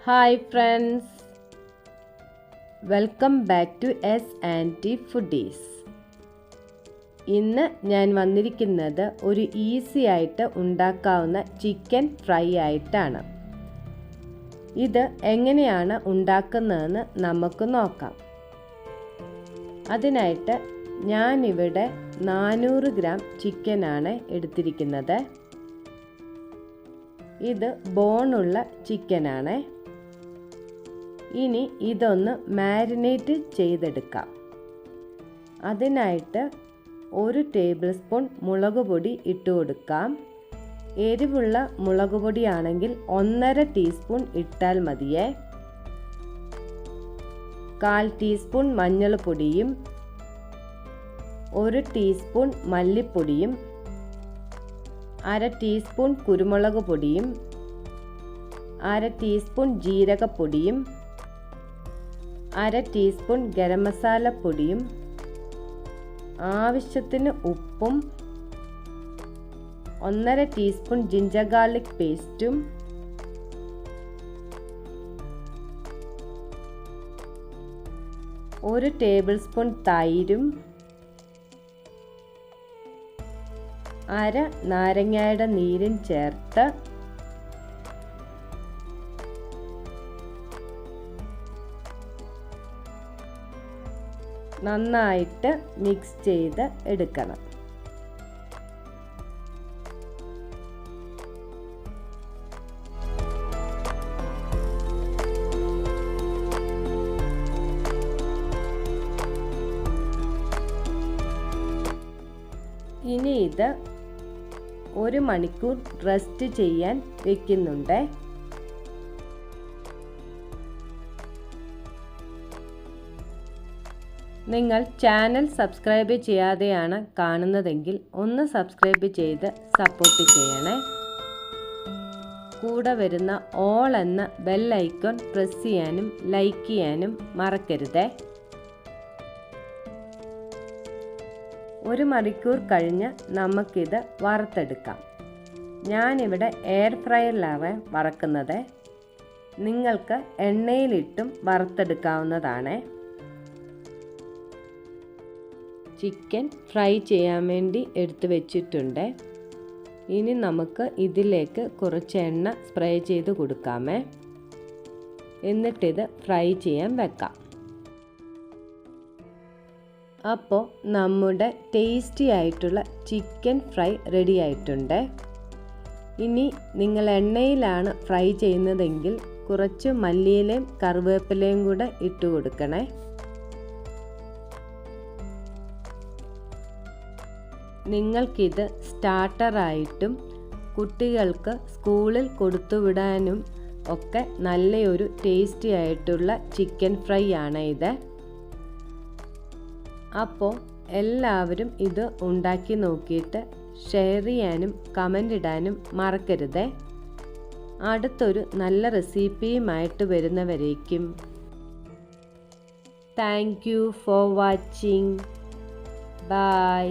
Hi friends, welcome back to S&T foodies. ഇന്ന് ഞാൻ വന്നിരിക്കുന്നത് ഒരു ഈസി ആയിട്ട് ഉണ്ടാക്കാവുന്ന ചിക്കൻ ഫ്രൈ ആയിട്ടാണ്. ഇത് എങ്ങനെയാണ് ഉണ്ടാക്കുന്നതെന്ന് നമുക്ക് നോക്കാം. അതിനായിട്ട് ഞാനിവിടെ 400 ഗ്രാം ചിക്കനാണ് എടുത്തിരിക്കുന്നത്. ഇത് ബോണുള്ള ചിക്കനാണ്. ഇനി ഇതൊന്ന് മാരിനേറ്റ് ചെയ്തെടുക്കാം. അതിനായിട്ട് 1 ടേബിൾ സ്പൂൺ മുളക് പൊടി ഇട്ട് കൊടുക്കാം. എരിവുള്ള മുളക് പൊടിയാണെങ്കിൽ 1.5 ടീസ്പൂൺ ഇട്ടാൽ മതിയേ. 1/4 ടീസ്പൂൺ മഞ്ഞൾപ്പൊടിയും 1 ടീസ്പൂൺ മല്ലിപ്പൊടിയും 1/2 ടീസ്പൂൺ കുരുമുളക് പൊടിയും 1/2 ടീസ്പൂൺ ജീരകപ്പൊടിയും 1/2 ടീസ്പൂൺ ഗരം മസാല പൊടിയും ആവശ്യത്തിന് ഉപ്പും 1/2 ടീസ്പൂൺ ജിഞ്ചർ ഗാർലിക് പേസ്റ്റും 1 ടേബിൾ സ്പൂൺ തൈരും 1/2 നാരങ്ങയുടെ നീരും ചേർത്ത് നന്നായിട്ട് മിക്സ് ചെയ്ത് എടുക്കണം. ഇനി ഇത് 1 മണിക്കൂർ റെസ്റ്റ് ചെയ്യാൻ വെക്കുന്നുണ്ട്. നിങ്ങൾ ചാനൽ സബ്സ്ക്രൈബ് ചെയ്യാതെയാണ് കാണുന്നതെങ്കിൽ ഒന്ന് സബ്സ്ക്രൈബ് ചെയ്ത് സപ്പോർട്ട് ചെയ്യണേ. കൂടെ വരുന്ന ഓൾ എന്ന ബെൽ ഐക്കൺ പ്രസ് ചെയ്യാനും ലൈക്ക് ചെയ്യാനും മറക്കരുതേ. 1 മണിക്കൂർ കഴിഞ്ഞ് നമുക്കിത് വറുത്തെടുക്കാം. ഞാനിവിടെ എയർ ഫ്രയറിലാണ് വറക്കുന്നത്. നിങ്ങൾക്ക് എണ്ണയിലിട്ടും വറുത്തെടുക്കാവുന്നതാണ്. ചിക്കൻ ഫ്രൈ ചെയ്യാൻ വേണ്ടി എടുത്ത് വെച്ചിട്ടുണ്ട്. ഇനി നമുക്ക് ഇതിലേക്ക് കുറച്ച് എണ്ണ സ്പ്രേ ചെയ്ത് കൊടുക്കാമേ. എന്നിട്ടിത് ഫ്രൈ ചെയ്യാൻ വെക്കാം. അപ്പോൾ നമ്മുടെ ടേസ്റ്റി ആയിട്ടുള്ള ചിക്കൻ ഫ്രൈ റെഡി ആയിട്ടുണ്ട്. ഇനി നിങ്ങൾ എണ്ണയിലാണ് ഫ്രൈ ചെയ്യുന്നതെങ്കിൽ കുറച്ച് മല്ലിയിലയും കറിവേപ്പിലയും കൂടെ ഇട്ട് കൊടുക്കണേ. നിങ്ങൾക്കിത് സ്റ്റാർട്ടറായിട്ടും കുട്ടികൾക്ക് സ്കൂളിൽ കൊടുത്തുവിടാനും ഒക്കെ നല്ലൊരു ടേസ്റ്റി ആയിട്ടുള്ള ചിക്കൻ ഫ്രൈ ആണ് ഇത്. അപ്പോൾ എല്ലാവരും ഇത് ഉണ്ടാക്കി നോക്കിയിട്ട് ഷെയർ ചെയ്യാനും കമൻ്റ് ഇടാനും മറക്കരുതേ. അടുത്തൊരു നല്ല റെസിപ്പിയുമായിട്ട് വരുന്നവരേക്കും thank you for watching. By.